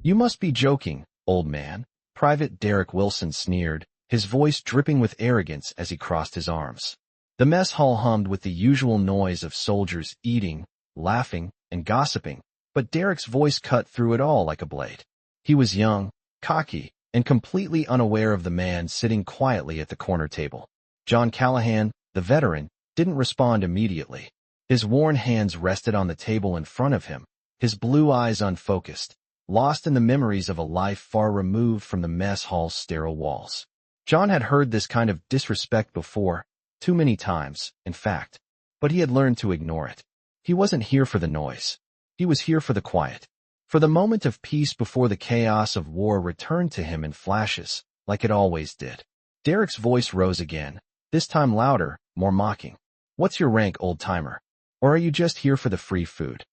You must be joking, old man. Private Derek Wilson sneered, his voice dripping with arrogance as he crossed his arms. The mess hall hummed with the usual noise of soldiers eating, laughing, and gossiping, but Derek's voice cut through it all like a blade. He was young, cocky, and completely unaware of the man sitting quietly at the corner table. John Callahan, the veteran, didn't respond immediately. His worn hands rested on the table in front of him, his blue eyes unfocused, lost in the memories of a life far removed from the mess hall's sterile walls. John had heard this kind of disrespect before, too many times, in fact, but he had learned to ignore it. He wasn't here for the noise. He was here for the quiet, for the moment of peace before the chaos of war returned to him in flashes, like it always did. Derek's voice rose again, this time louder, more mocking. What's your rank, old-timer? Or are you just here for the free food?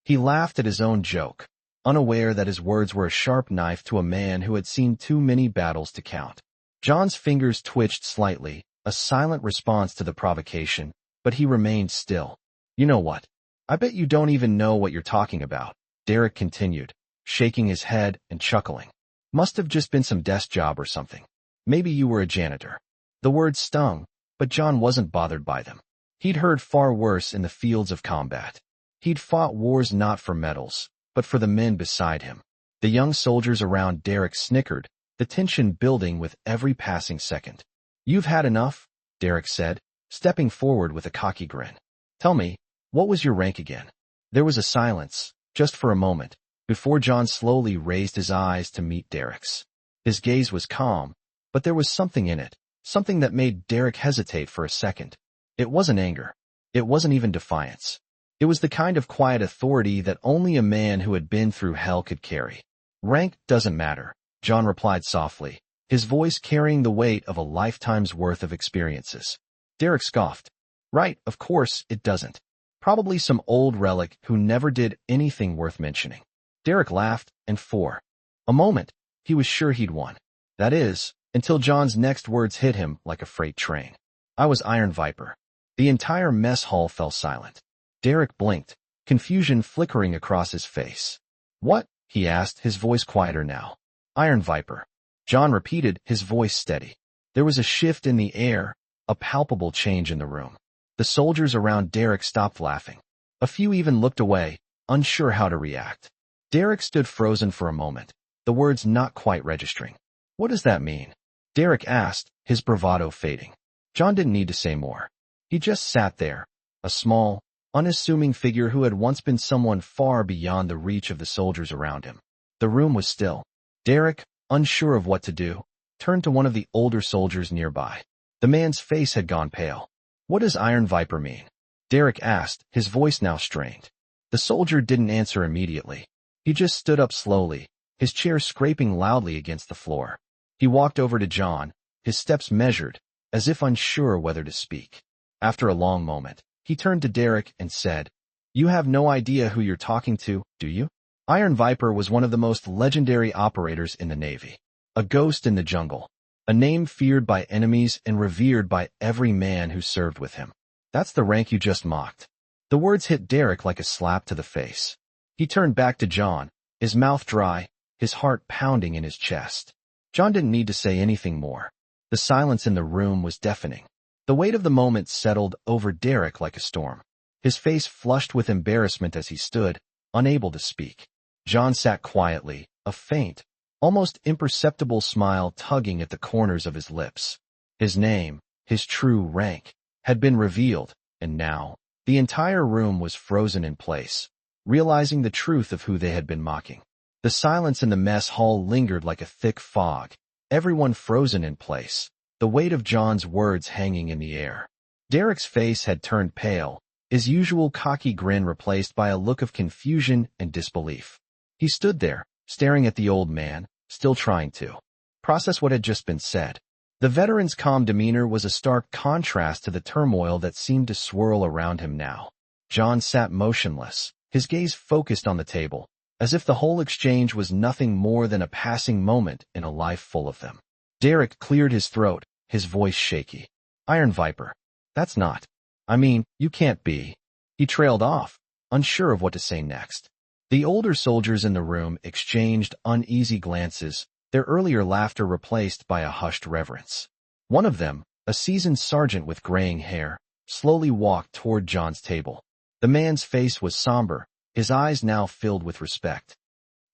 He laughed at his own joke, unaware that his words were a sharp knife to a man who had seen too many battles to count. John's fingers twitched slightly, a silent response to the provocation, but he remained still. You know what? I bet you don't even know what you're talking about, Derek continued, shaking his head and chuckling. Must have just been some desk job or something. Maybe you were a janitor. The words stung, but John wasn't bothered by them. He'd heard far worse in the fields of combat. He'd fought wars not for medals, but for the men beside him. The young soldiers around Derek snickered, the tension building with every passing second. You've had enough, Derek said, stepping forward with a cocky grin. Tell me, what was your rank again? There was a silence, just for a moment, before John slowly raised his eyes to meet Derek's. His gaze was calm, but there was something in it, something that made Derek hesitate for a second. It wasn't anger. It wasn't even defiance. It was the kind of quiet authority that only a man who had been through hell could carry. Rank doesn't matter, John replied softly, his voice carrying the weight of a lifetime's worth of experiences. Derek scoffed. Right, of course it doesn't. Probably some old relic who never did anything worth mentioning. Derek laughed, and for a moment, he was sure he'd won. That is, until John's next words hit him like a freight train. I was Iron Viper. The entire mess hall fell silent. Derek blinked, confusion flickering across his face. What? He asked, his voice quieter now. Iron Viper. John repeated, his voice steady. There was a shift in the air, a palpable change in the room. The soldiers around Derek stopped laughing. A few even looked away, unsure how to react. Derek stood frozen for a moment, the words not quite registering. What does that mean? Derek asked, his bravado fading. John didn't need to say more. He just sat there, a small, unassuming figure who had once been someone far beyond the reach of the soldiers around him. The room was still. Derek, unsure of what to do, turned to one of the older soldiers nearby. The man's face had gone pale. What does Iron Viper mean? Derek asked, his voice now strained. The soldier didn't answer immediately. He just stood up slowly, his chair scraping loudly against the floor. He walked over to John, his steps measured, as if unsure whether to speak. After a long moment, he turned to Derek and said, You have no idea who you're talking to, do you? Iron Viper was one of the most legendary operators in the Navy. A ghost in the jungle. A name feared by enemies and revered by every man who served with him. That's the rank you just mocked. The words hit Derek like a slap to the face. He turned back to John, his mouth dry, his heart pounding in his chest. John didn't need to say anything more. The silence in the room was deafening. The weight of the moment settled over Derek like a storm. His face flushed with embarrassment as he stood, unable to speak. John sat quietly, a faint, almost imperceptible smile tugging at the corners of his lips. His name, his true rank, had been revealed, and now, the entire room was frozen in place, realizing the truth of who they had been mocking. The silence in the mess hall lingered like a thick fog, everyone frozen in place, the weight of John's words hanging in the air. Derek's face had turned pale, his usual cocky grin replaced by a look of confusion and disbelief. He stood there, staring at the old man, still trying to process what had just been said. The veteran's calm demeanor was a stark contrast to the turmoil that seemed to swirl around him now. John sat motionless, his gaze focused on the table, as if the whole exchange was nothing more than a passing moment in a life full of them. Derek cleared his throat, his voice shaky. Iron Viper. That's not. I mean, you can't be. He trailed off, unsure of what to say next. The older soldiers in the room exchanged uneasy glances, their earlier laughter replaced by a hushed reverence. One of them, a seasoned sergeant with graying hair, slowly walked toward John's table. The man's face was somber, his eyes now filled with respect.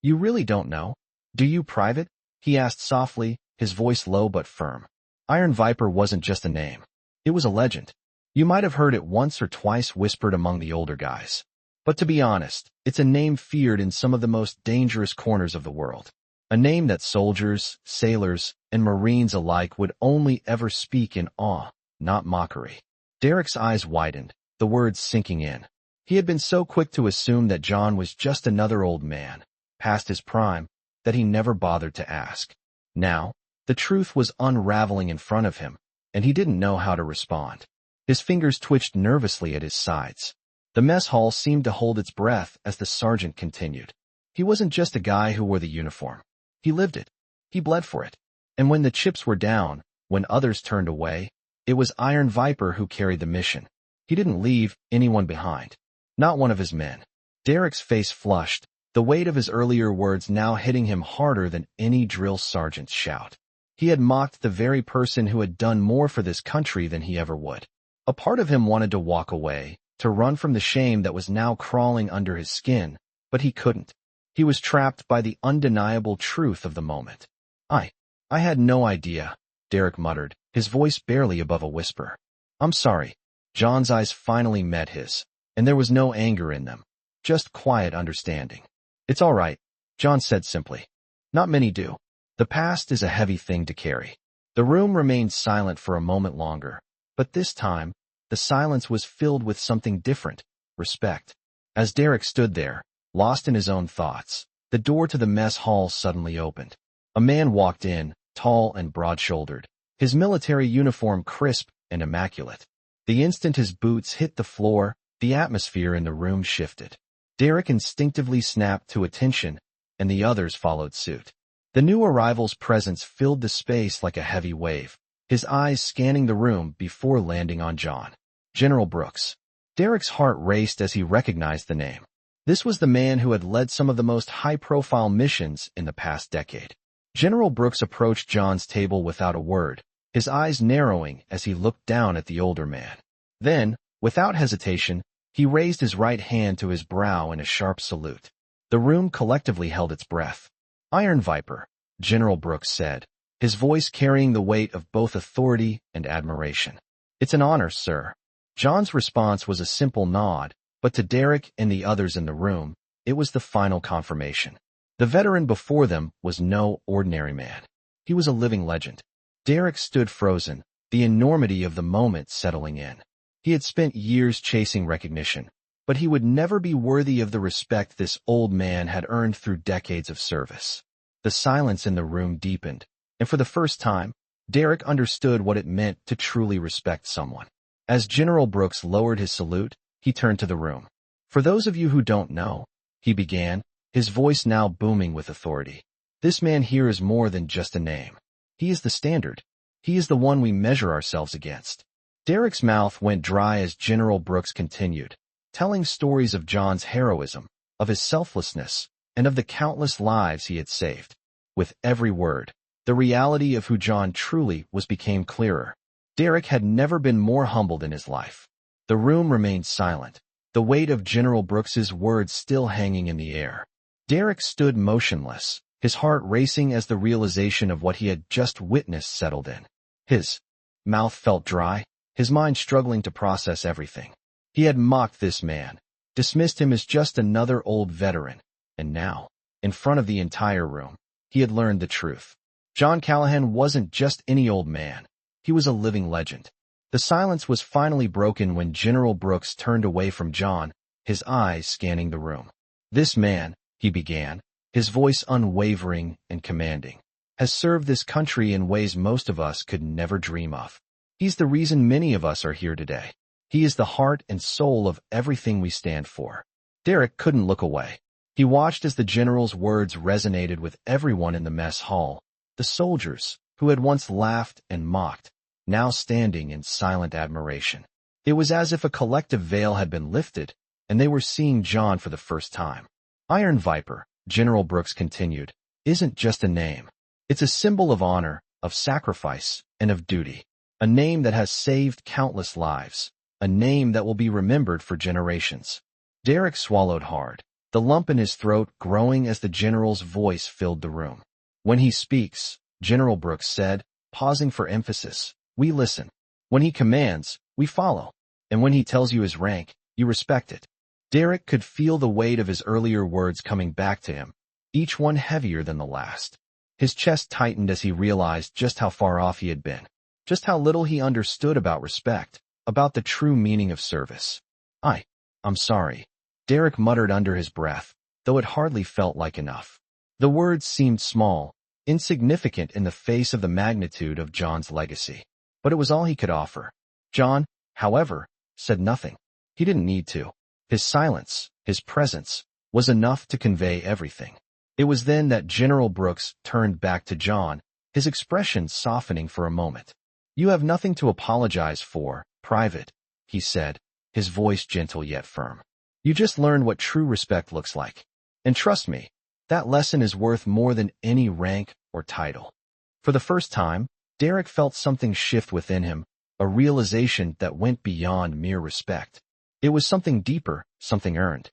"You really don't know? Do you, Private?" he asked softly, his voice low but firm. Iron Viper wasn't just a name. It was a legend. You might have heard it once or twice whispered among the older guys. But to be honest, it's a name feared in some of the most dangerous corners of the world. A name that soldiers, sailors, and Marines alike would only ever speak in awe, not mockery. Derek's eyes widened, the words sinking in. He had been so quick to assume that John was just another old man, past his prime, that he never bothered to ask. Now, the truth was unraveling in front of him, and he didn't know how to respond. His fingers twitched nervously at his sides. The mess hall seemed to hold its breath as the sergeant continued. He wasn't just a guy who wore the uniform. He lived it. He bled for it. And when the chips were down, when others turned away, it was Iron Viper who carried the mission. He didn't leave anyone behind. Not one of his men. Derek's face flushed, the weight of his earlier words now hitting him harder than any drill sergeant's shout. He had mocked the very person who had done more for this country than he ever would. A part of him wanted to walk away, to run from the shame that was now crawling under his skin, but he couldn't. He was trapped by the undeniable truth of the moment. I had no idea, Derek muttered, his voice barely above a whisper. "I'm sorry." John's eyes finally met his, and there was no anger in them, just quiet understanding. "It's all right," John said simply. "Not many do. The past is a heavy thing to carry." The room remained silent for a moment longer, but this time, the silence was filled with something different, respect. As Derek stood there, lost in his own thoughts, the door to the mess hall suddenly opened. A man walked in, tall and broad-shouldered, his military uniform crisp and immaculate. The instant his boots hit the floor, the atmosphere in the room shifted. Derek instinctively snapped to attention, and the others followed suit. The new arrival's presence filled the space like a heavy wave, his eyes scanning the room before landing on John. General Brooks. Derek's heart raced as he recognized the name. This was the man who had led some of the most high-profile missions in the past decade. General Brooks approached John's table without a word, his eyes narrowing as he looked down at the older man. Then, without hesitation, he raised his right hand to his brow in a sharp salute. The room collectively held its breath. "Iron Viper," General Brooks said, his voice carrying the weight of both authority and admiration. "It's an honor, sir." John's response was a simple nod, but to Derek and the others in the room, it was the final confirmation. The veteran before them was no ordinary man. He was a living legend. Derek stood frozen, the enormity of the moment settling in. He had spent years chasing recognition, but he would never be worthy of the respect this old man had earned through decades of service. The silence in the room deepened, and for the first time, Derek understood what it meant to truly respect someone. As General Brooks lowered his salute, he turned to the room. "For those of you who don't know," he began, his voice now booming with authority, "this man here is more than just a name. He is the standard. He is the one we measure ourselves against." Derek's mouth went dry as General Brooks continued, telling stories of John's heroism, of his selflessness, and of the countless lives he had saved. With every word, the reality of who John truly was became clearer. Derek had never been more humbled in his life. The room remained silent, the weight of General Brooks's words still hanging in the air. Derek stood motionless, his heart racing as the realization of what he had just witnessed settled in. His mouth felt dry, his mind struggling to process everything. He had mocked this man, dismissed him as just another old veteran, and now, in front of the entire room, he had learned the truth. John Callahan wasn't just any old man. He was a living legend. The silence was finally broken when General Brooks turned away from John, his eyes scanning the room. "This man," he began, his voice unwavering and commanding, "has served this country in ways most of us could never dream of. He's the reason many of us are here today. He is the heart and soul of everything we stand for." Derek couldn't look away. He watched as the general's words resonated with everyone in the mess hall, the soldiers, who had once laughed and mocked, now standing in silent admiration. It was as if a collective veil had been lifted, and they were seeing John for the first time. Iron Viper, General Brooks continued, isn't just a name. It's a symbol of honor, of sacrifice, and of duty. A name that has saved countless lives. A name that will be remembered for generations. Derek swallowed hard, the lump in his throat growing as the general's voice filled the room. When he speaks, General Brooks said, pausing for emphasis, we listen. When he commands, we follow. And when he tells you his rank, you respect it. Derek could feel the weight of his earlier words coming back to him, each one heavier than the last. His chest tightened as he realized just how far off he had been, just how little he understood about respect, about the true meaning of service. I'm sorry, Derek muttered under his breath, though it hardly felt like enough. The words seemed small, insignificant in the face of the magnitude of John's legacy. But it was all he could offer. John, however, said nothing. He didn't need to. His silence, his presence, was enough to convey everything. It was then that General Brooks turned back to John, his expression softening for a moment. You have nothing to apologize for, Private, he said, his voice gentle yet firm. You just learned what true respect looks like. And trust me, that lesson is worth more than any rank or title. For the first time, Derek felt something shift within him, a realization that went beyond mere respect. It was something deeper, something earned.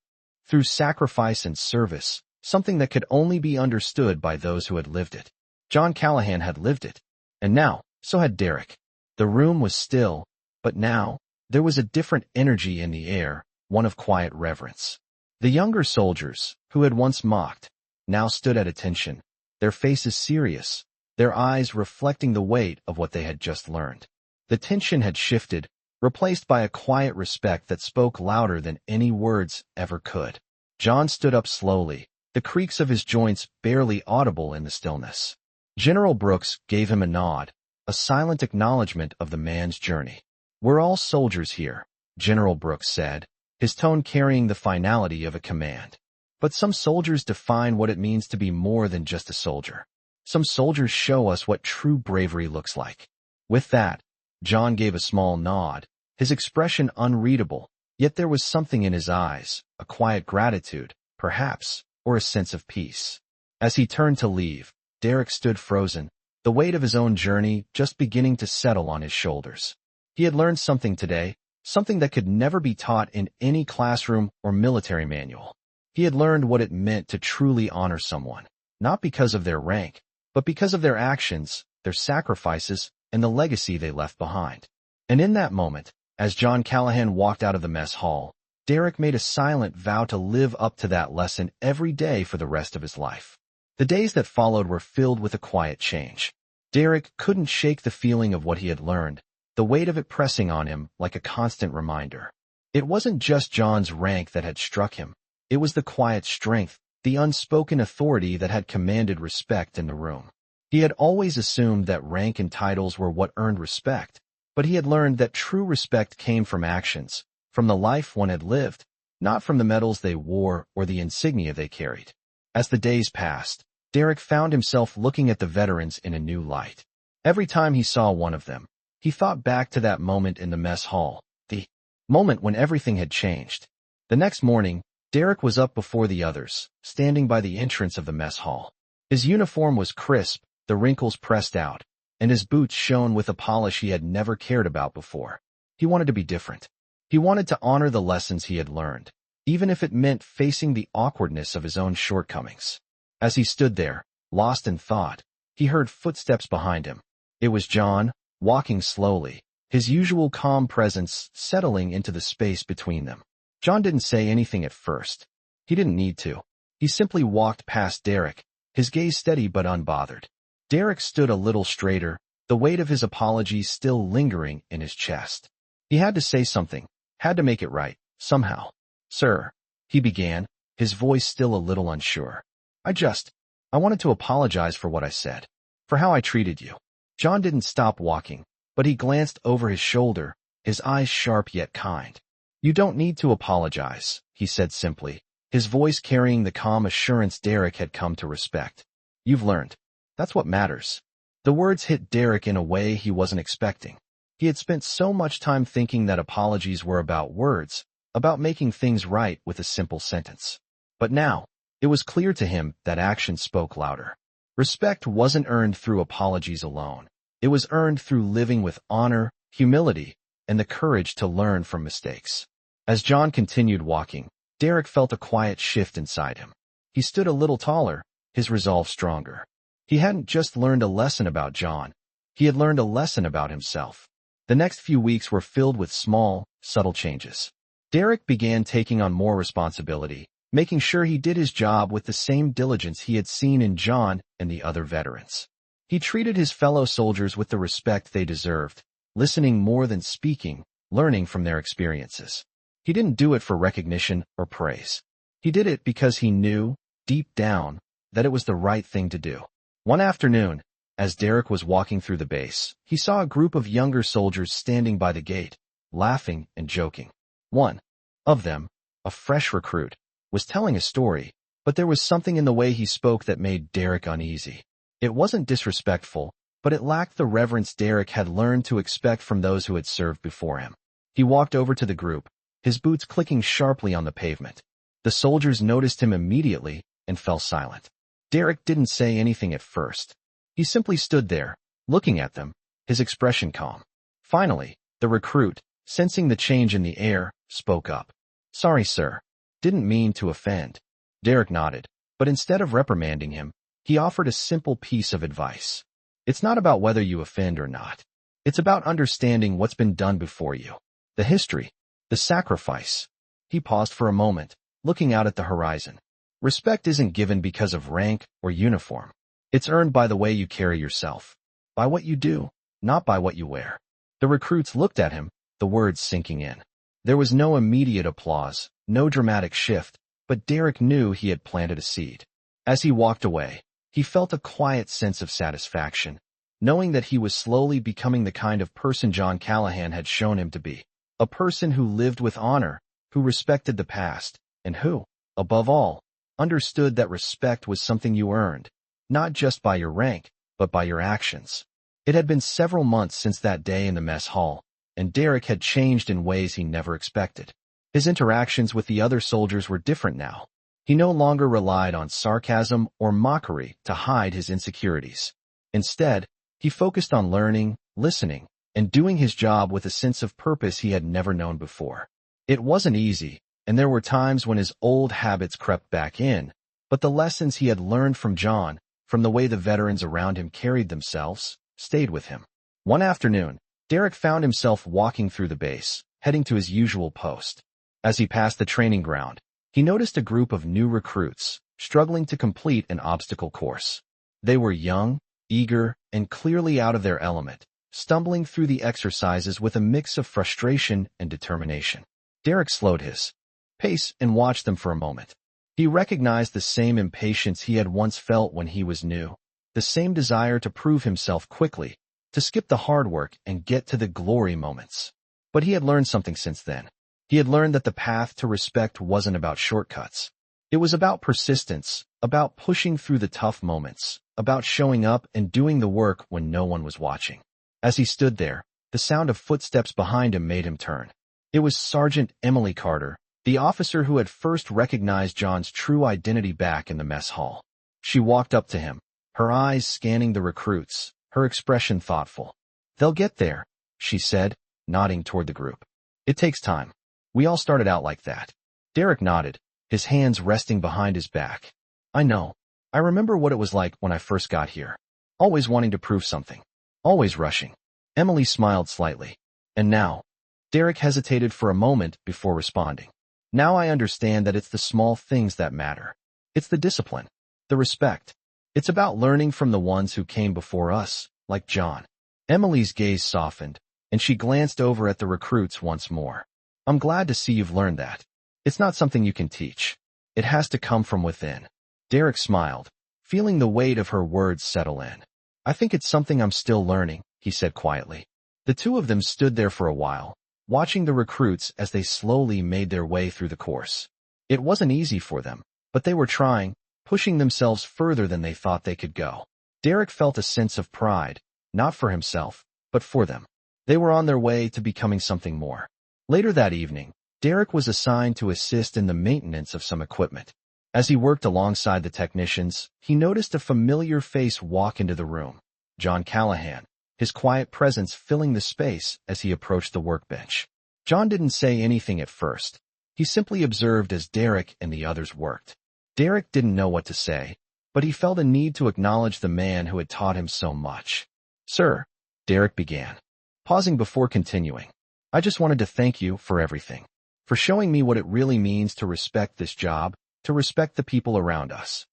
Through sacrifice and service, something that could only be understood by those who had lived it. John Callahan had lived it. And now, so had Derek. The room was still, but now, there was a different energy in the air, one of quiet reverence. The younger soldiers, who had once mocked, now stood at attention, their faces serious, their eyes reflecting the weight of what they had just learned. The tension had shifted, replaced by a quiet respect that spoke louder than any words ever could. John stood up slowly, the creaks of his joints barely audible in the stillness. General Brooks gave him a nod, a silent acknowledgement of the man's journey. We're all soldiers here, General Brooks said, his tone carrying the finality of a command. But some soldiers define what it means to be more than just a soldier. Some soldiers show us what true bravery looks like. With that, John gave a small nod, his expression unreadable, yet there was something in his eyes, a quiet gratitude, perhaps, or a sense of peace. As he turned to leave, Derek stood frozen, the weight of his own journey just beginning to settle on his shoulders. He had learned something today, something that could never be taught in any classroom or military manual. He had learned what it meant to truly honor someone, not because of their rank, but because of their actions, their sacrifices, and the legacy they left behind. And in that moment, as John Callahan walked out of the mess hall, Derek made a silent vow to live up to that lesson every day for the rest of his life. The days that followed were filled with a quiet change. Derek couldn't shake the feeling of what he had learned, the weight of it pressing on him like a constant reminder. It wasn't just John's rank that had struck him. It was the quiet strength, the unspoken authority that had commanded respect in the room. He had always assumed that rank and titles were what earned respect, but he had learned that true respect came from actions, from the life one had lived, not from the medals they wore or the insignia they carried. As the days passed, Derek found himself looking at the veterans in a new light. Every time he saw one of them, he thought back to that moment in the mess hall, the moment when everything had changed. The next morning, Derek was up before the others, standing by the entrance of the mess hall. His uniform was crisp, the wrinkles pressed out, and his boots shone with a polish he had never cared about before. He wanted to be different. He wanted to honor the lessons he had learned, even if it meant facing the awkwardness of his own shortcomings. As he stood there, lost in thought, he heard footsteps behind him. It was John, walking slowly, his usual calm presence settling into the space between them. John didn't say anything at first. He didn't need to. He simply walked past Derek, his gaze steady but unbothered. Derek stood a little straighter, the weight of his apology still lingering in his chest. He had to say something, had to make it right, somehow. Sir, he began, his voice still a little unsure. I wanted to apologize for what I said, for how I treated you. John didn't stop walking, but he glanced over his shoulder, his eyes sharp yet kind. You don't need to apologize, he said simply, his voice carrying the calm assurance Derek had come to respect. You've learned. That's what matters. The words hit Derek in a way he wasn't expecting. He had spent so much time thinking that apologies were about words, about making things right with a simple sentence. But now, It was clear to him that action spoke louder. Respect wasn't earned through apologies alone. It was earned through living with honor, humility, and the courage to learn from mistakes. As John continued walking, Derek felt a quiet shift inside him. He stood a little taller, his resolve stronger. He hadn't just learned a lesson about John. He had learned a lesson about himself. The next few weeks were filled with small, subtle changes. Derek began taking on more responsibility, making sure he did his job with the same diligence he had seen in John and the other veterans. He treated his fellow soldiers with the respect they deserved, listening more than speaking, learning from their experiences. He didn't do it for recognition or praise. He did it because he knew, deep down, that it was the right thing to do. One afternoon, as Derek was walking through the base, he saw a group of younger soldiers standing by the gate, laughing and joking. One of them, a fresh recruit, was telling a story, but there was something in the way he spoke that made Derek uneasy. It wasn't disrespectful, but it lacked the reverence Derek had learned to expect from those who had served before him. He walked over to the group, his boots clicking sharply on the pavement. The soldiers noticed him immediately and fell silent. Derek didn't say anything at first. He simply stood there, looking at them, his expression calm. Finally, the recruit, sensing the change in the air, spoke up. "Sorry, sir. Didn't mean to offend." Derek nodded, but instead of reprimanding him, he offered a simple piece of advice. It's not about whether you offend or not. It's about understanding what's been done before you. The history, the sacrifice. He paused for a moment, looking out at the horizon. Respect isn't given because of rank or uniform. It's earned by the way you carry yourself, by what you do, not by what you wear. The recruits looked at him, the words sinking in. There was no immediate applause, no dramatic shift, but Derek knew he had planted a seed. As he walked away, he felt a quiet sense of satisfaction, knowing that he was slowly becoming the kind of person John Callahan had shown him to be. A person who lived with honor, who respected the past, and who, above all, understood that respect was something you earned, not just by your rank, but by your actions. It had been several months since that day in the mess hall, and Derek had changed in ways he never expected. His interactions with the other soldiers were different now. He no longer relied on sarcasm or mockery to hide his insecurities. Instead, he focused on learning, listening, and doing his job with a sense of purpose he had never known before. It wasn't easy, and there were times when his old habits crept back in, but the lessons he had learned from John, from the way the veterans around him carried themselves, stayed with him. One afternoon, Derek found himself walking through the base, heading to his usual post. As he passed the training ground, he noticed a group of new recruits, struggling to complete an obstacle course. They were young, eager, and clearly out of their element, stumbling through the exercises with a mix of frustration and determination. Derek slowed his pace and watched them for a moment. He recognized the same impatience he had once felt when he was new, the same desire to prove himself quickly, to skip the hard work and get to the glory moments. But he had learned something since then. He had learned that the path to respect wasn't about shortcuts. It was about persistence, about pushing through the tough moments, about showing up and doing the work when no one was watching. As he stood there, the sound of footsteps behind him made him turn. It was Sergeant Emily Carter, the officer who had first recognized John's true identity back in the mess hall. She walked up to him, her eyes scanning the recruits, her expression thoughtful. "They'll get there," she said, nodding toward the group. "It takes time. We all started out like that." Derek nodded, his hands resting behind his back. "I know. I remember what it was like when I first got here. Always wanting to prove something. Always rushing." Emily smiled slightly. "And now?" Derek hesitated for a moment before responding. "Now I understand that it's the small things that matter. It's the discipline, the respect. It's about learning from the ones who came before us, like John." Emily's gaze softened, and she glanced over at the recruits once more. "I'm glad to see you've learned that. It's not something you can teach. It has to come from within." Derek smiled, feeling the weight of her words settle in. "I think it's something I'm still learning," he said quietly. The two of them stood there for a while, watching the recruits as they slowly made their way through the course. It wasn't easy for them, but they were trying, pushing themselves further than they thought they could go. Derek felt a sense of pride, not for himself, but for them. They were on their way to becoming something more. Later that evening, Derek was assigned to assist in the maintenance of some equipment. As he worked alongside the technicians, he noticed a familiar face walk into the room. John Callahan, his quiet presence filling the space as he approached the workbench. John didn't say anything at first. He simply observed as Derek and the others worked. Derek didn't know what to say, but he felt a need to acknowledge the man who had taught him so much. "Sir," Derek began, pausing before continuing, "I just wanted to thank you for everything, for showing me what it really means to respect this job, to respect the people around us."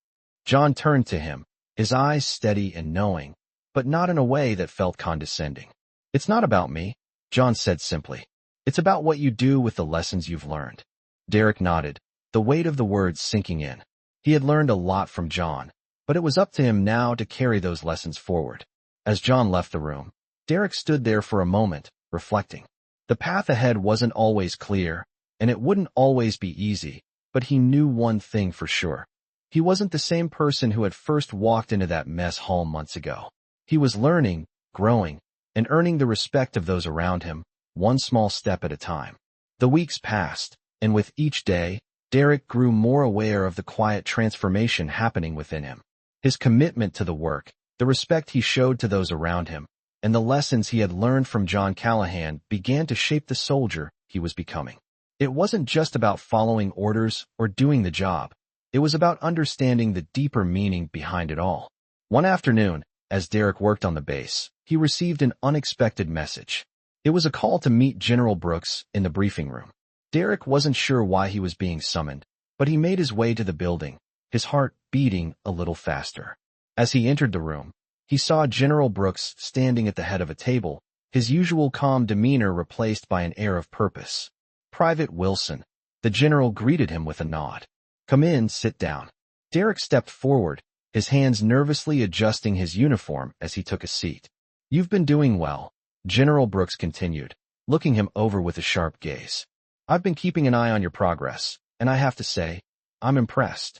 John turned to him, his eyes steady and knowing, but not in a way that felt condescending. "It's not about me," John said simply. "It's about what you do with the lessons you've learned." Derek nodded, the weight of the words sinking in. He had learned a lot from John, but it was up to him now to carry those lessons forward. As John left the room, Derek stood there for a moment, reflecting. The path ahead wasn't always clear, and it wouldn't always be easy, but he knew one thing for sure. He wasn't the same person who had first walked into that mess hall months ago. He was learning, growing, and earning the respect of those around him, one small step at a time. The weeks passed, and with each day, Derek grew more aware of the quiet transformation happening within him. His commitment to the work, the respect he showed to those around him, and the lessons he had learned from John Callahan began to shape the soldier he was becoming. It wasn't just about following orders or doing the job. It was about understanding the deeper meaning behind it all. One afternoon, as Derek worked on the base, he received an unexpected message. It was a call to meet General Brooks in the briefing room. Derek wasn't sure why he was being summoned, but he made his way to the building, his heart beating a little faster. As he entered the room, he saw General Brooks standing at the head of a table, his usual calm demeanor replaced by an air of purpose. "Private Wilson," the general greeted him with a nod. "Come in, sit down." Derek stepped forward, his hands nervously adjusting his uniform as he took a seat. "You've been doing well," General Brooks continued, looking him over with a sharp gaze. "I've been keeping an eye on your progress, and I have to say, I'm impressed."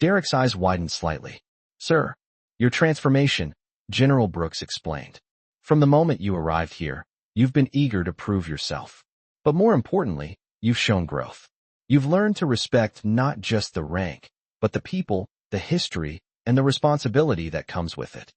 Derek's eyes widened slightly. "Sir, your transformation," General Brooks explained. "From the moment you arrived here, you've been eager to prove yourself. But more importantly, you've shown growth. You've learned to respect not just the rank, but the people, the history, and the responsibility that comes with it."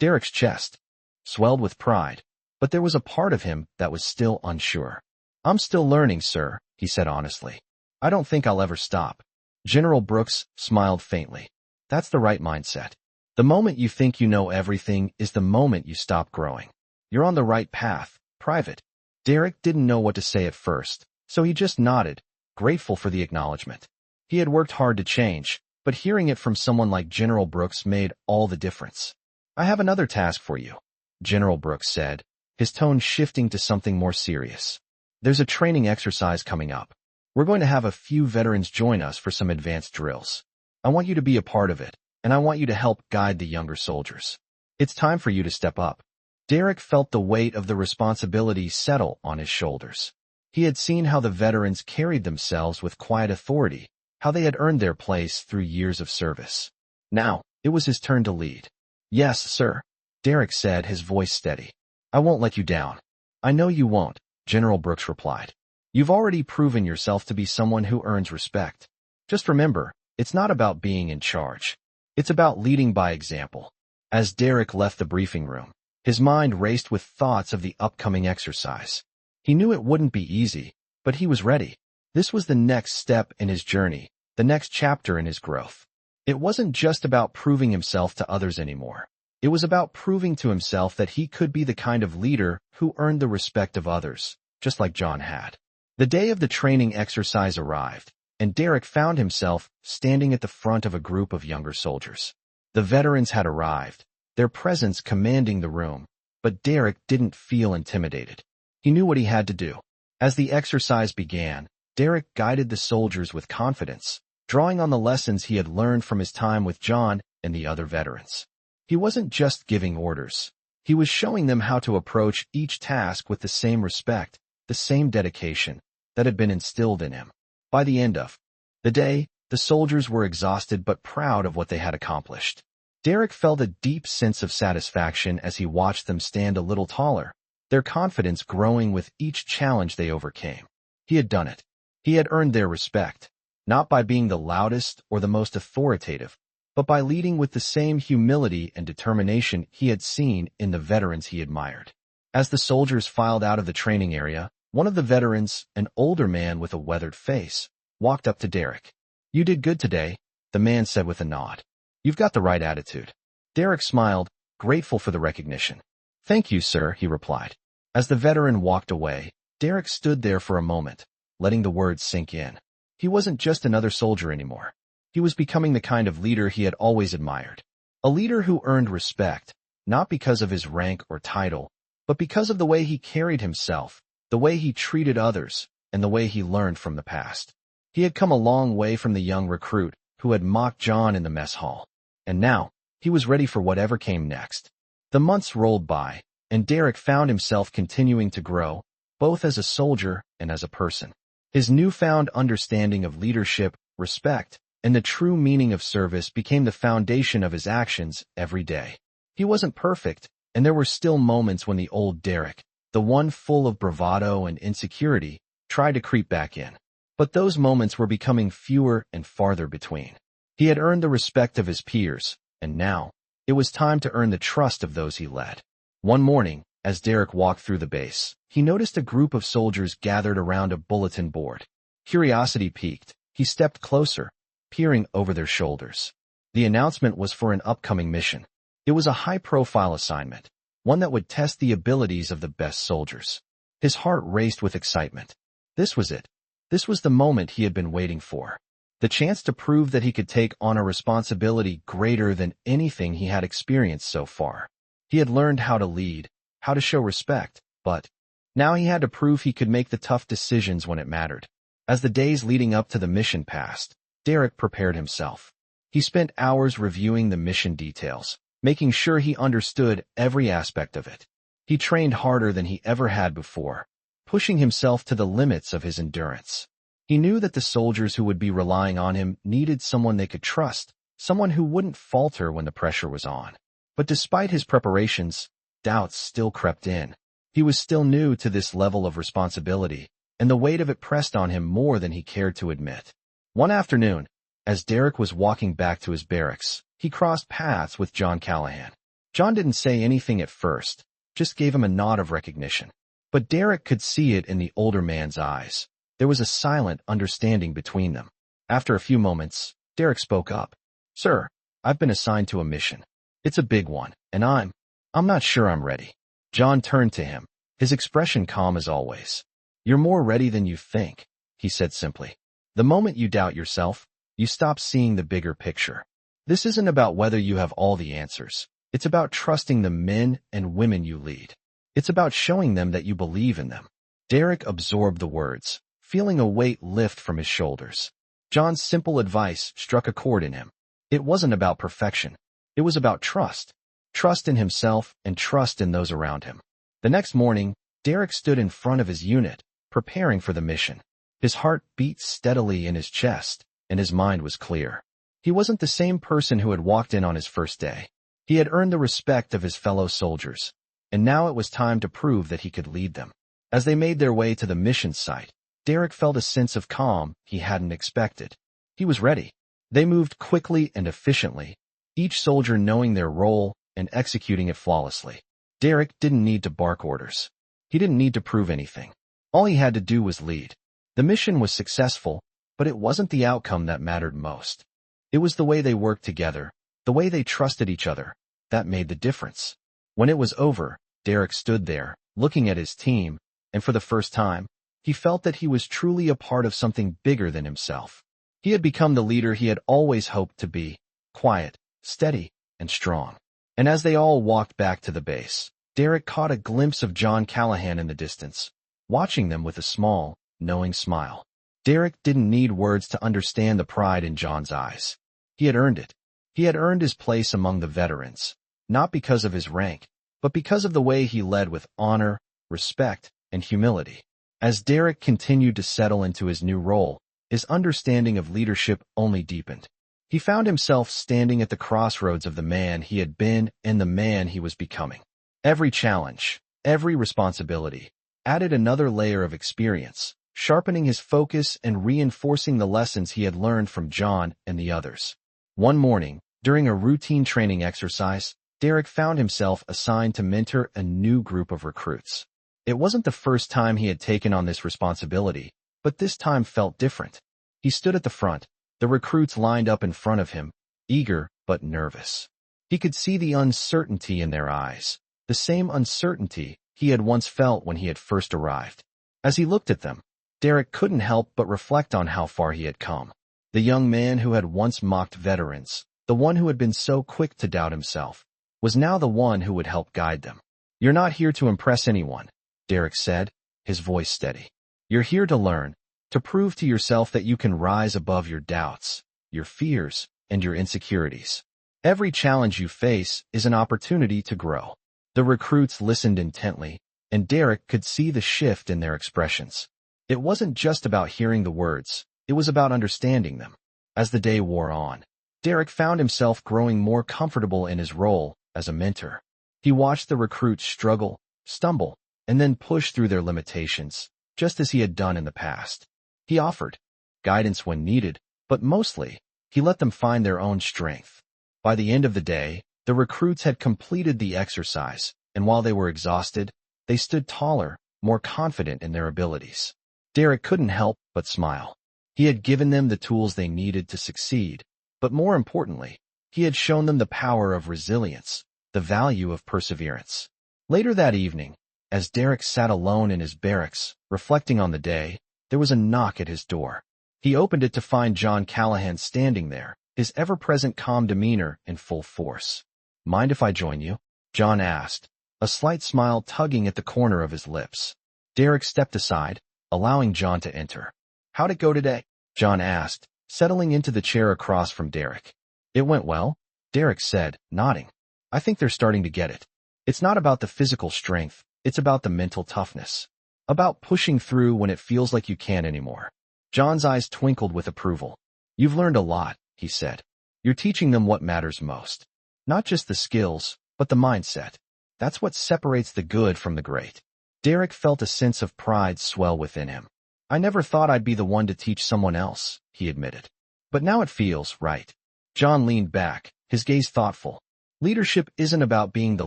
Derek's chest swelled with pride, but there was a part of him that was still unsure. "I'm still learning, sir," he said honestly. "I don't think I'll ever stop." General Brooks smiled faintly. "That's the right mindset. The moment you think you know everything is the moment you stop growing. You're on the right path, Private." Derek didn't know what to say at first, so he just nodded, grateful for the acknowledgement. He had worked hard to change, but hearing it from someone like General Brooks made all the difference. "I have another task for you," General Brooks said, his tone shifting to something more serious. "There's a training exercise coming up. We're going to have a few veterans join us for some advanced drills. I want you to be a part of it, and I want you to help guide the younger soldiers. It's time for you to step up." Derek felt the weight of the responsibility settle on his shoulders. He had seen how the veterans carried themselves with quiet authority, how they had earned their place through years of service. Now, it was his turn to lead. "Yes, sir," Derek said, his voice steady. "I won't let you down." "I know you won't," General Brooks replied. "You've already proven yourself to be someone who earns respect. Just remember, it's not about being in charge. It's about leading by example." As Derek left the briefing room, his mind raced with thoughts of the upcoming exercise. He knew it wouldn't be easy, but he was ready. This was the next step in his journey, the next chapter in his growth. It wasn't just about proving himself to others anymore. It was about proving to himself that he could be the kind of leader who earned the respect of others, just like John had. The day of the training exercise arrived, and Derek found himself standing at the front of a group of younger soldiers. The veterans had arrived, their presence commanding the room, but Derek didn't feel intimidated. He knew what he had to do. As the exercise began, Derek guided the soldiers with confidence, drawing on the lessons he had learned from his time with John and the other veterans. He wasn't just giving orders. He was showing them how to approach each task with the same respect, the same dedication that had been instilled in him. By the end of the day, the soldiers were exhausted but proud of what they had accomplished. Derek felt a deep sense of satisfaction as he watched them stand a little taller, their confidence growing with each challenge they overcame. He had done it. He had earned their respect. not by being the loudest or the most authoritative, but by leading with the same humility and determination he had seen in the veterans he admired. As the soldiers filed out of the training area, one of the veterans, an older man with a weathered face, walked up to Derek. "You did good today," the man said with a nod. "You've got the right attitude." Derek smiled, grateful for the recognition. "Thank you, sir," he replied. As the veteran walked away, Derek stood there for a moment, letting the words sink in. He wasn't just another soldier anymore. He was becoming the kind of leader he had always admired. A leader who earned respect, not because of his rank or title, but because of the way he carried himself, the way he treated others, and the way he learned from the past. He had come a long way from the young recruit who had mocked John in the mess hall, and now he was ready for whatever came next. The months rolled by, and Derek found himself continuing to grow, both as a soldier and as a person. His newfound understanding of leadership, respect, and the true meaning of service became the foundation of his actions every day. He wasn't perfect, and there were still moments when the old Derek, the one full of bravado and insecurity, tried to creep back in. But those moments were becoming fewer and farther between. He had earned the respect of his peers, and now it was time to earn the trust of those he led. One morning, as Derek walked through the base, he noticed a group of soldiers gathered around a bulletin board. Curiosity piqued. He stepped closer, peering over their shoulders. The announcement was for an upcoming mission. It was a high-profile assignment, one that would test the abilities of the best soldiers. His heart raced with excitement. This was it. This was the moment he had been waiting for. The chance to prove that he could take on a responsibility greater than anything he had experienced so far. He had learned how to lead, how to show respect, but now he had to prove he could make the tough decisions when it mattered. As the days leading up to the mission passed, Derek prepared himself. He spent hours reviewing the mission details, making sure he understood every aspect of it. He trained harder than he ever had before, pushing himself to the limits of his endurance. He knew that the soldiers who would be relying on him needed someone they could trust, someone who wouldn't falter when the pressure was on. But despite his preparations, doubts still crept in. He was still new to this level of responsibility, and the weight of it pressed on him more than he cared to admit. One afternoon, as Derek was walking back to his barracks, he crossed paths with John Callahan. John didn't say anything at first, just gave him a nod of recognition. But Derek could see it in the older man's eyes. There was a silent understanding between them. After a few moments, Derek spoke up. "Sir, I've been assigned to a mission. It's a big one, and I'm not sure I'm ready." John turned to him, his expression calm as always. "You're more ready than you think," he said simply. "The moment you doubt yourself, you stop seeing the bigger picture. This isn't about whether you have all the answers. It's about trusting the men and women you lead. It's about showing them that you believe in them." Derek absorbed the words, feeling a weight lift from his shoulders. John's simple advice struck a chord in him. It wasn't about perfection. It was about trust. Trust in himself and trust in those around him. The next morning, Derek stood in front of his unit, preparing for the mission. His heart beat steadily in his chest, and his mind was clear. He wasn't the same person who had walked in on his first day. He had earned the respect of his fellow soldiers, and now it was time to prove that he could lead them. As they made their way to the mission site, Derek felt a sense of calm he hadn't expected. He was ready. They moved quickly and efficiently, each soldier knowing their role and executing it flawlessly. Derek didn't need to bark orders. He didn't need to prove anything. All he had to do was lead. The mission was successful, but it wasn't the outcome that mattered most. It was the way they worked together, the way they trusted each other, that made the difference. When it was over, Derek stood there, looking at his team, and for the first time, he felt that he was truly a part of something bigger than himself. He had become the leader he had always hoped to be, quiet, steady, and strong. And as they all walked back to the base, Derek caught a glimpse of John Callahan in the distance, watching them with a small, knowing smile. Derek didn't need words to understand the pride in John's eyes. He had earned it. He had earned his place among the veterans, not because of his rank, but because of the way he led with honor, respect, and humility. As Derek continued to settle into his new role, his understanding of leadership only deepened. He found himself standing at the crossroads of the man he had been and the man he was becoming. Every challenge, every responsibility, added another layer of experience, sharpening his focus and reinforcing the lessons he had learned from John and the others. One morning, during a routine training exercise, Derek found himself assigned to mentor a new group of recruits. It wasn't the first time he had taken on this responsibility, but this time felt different. He stood at the front, the recruits lined up in front of him, eager but nervous. He could see the uncertainty in their eyes, the same uncertainty he had once felt when he had first arrived. As he looked at them, Derek couldn't help but reflect on how far he had come. The young man who had once mocked veterans, the one who had been so quick to doubt himself, was now the one who would help guide them. "You're not here to impress anyone," Derek said, his voice steady. "You're here to learn, to prove to yourself that you can rise above your doubts, your fears, and your insecurities. Every challenge you face is an opportunity to grow." The recruits listened intently, and Derek could see the shift in their expressions. It wasn't just about hearing the words, it was about understanding them. As the day wore on, Derek found himself growing more comfortable in his role as a mentor. He watched the recruits struggle, stumble, and then push through their limitations, just as he had done in the past. He offered guidance when needed, but mostly, he let them find their own strength. By the end of the day, the recruits had completed the exercise, and while they were exhausted, they stood taller, more confident in their abilities. Derek couldn't help but smile. He had given them the tools they needed to succeed, but more importantly, he had shown them the power of resilience, the value of perseverance. Later that evening, as Derek sat alone in his barracks, reflecting on the day, there was a knock at his door. He opened it to find John Callahan standing there, his ever-present calm demeanor in full force. "Mind if I join you?" John asked, a slight smile tugging at the corner of his lips. Derek stepped aside, allowing John to enter. "How'd it go today?" John asked, settling into the chair across from Derek. "It went well," Derek said, nodding. "I think they're starting to get it. It's not about the physical strength, it's about the mental toughness. About pushing through when it feels like you can't anymore." John's eyes twinkled with approval. "You've learned a lot," he said. "You're teaching them what matters most. Not just the skills, but the mindset. That's what separates the good from the great." Derek felt a sense of pride swell within him. "I never thought I'd be the one to teach someone else," he admitted. "But now it feels right." John leaned back, his gaze thoughtful. "Leadership isn't about being the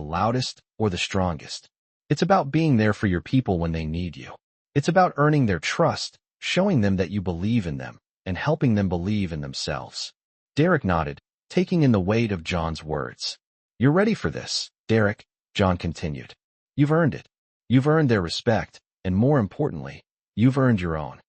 loudest or the strongest. It's about being there for your people when they need you. It's about earning their trust, showing them that you believe in them, and helping them believe in themselves." Derek nodded, taking in the weight of John's words. "You're ready for this, Derek," John continued. "You've earned it. You've earned their respect, and more importantly, you've earned your own."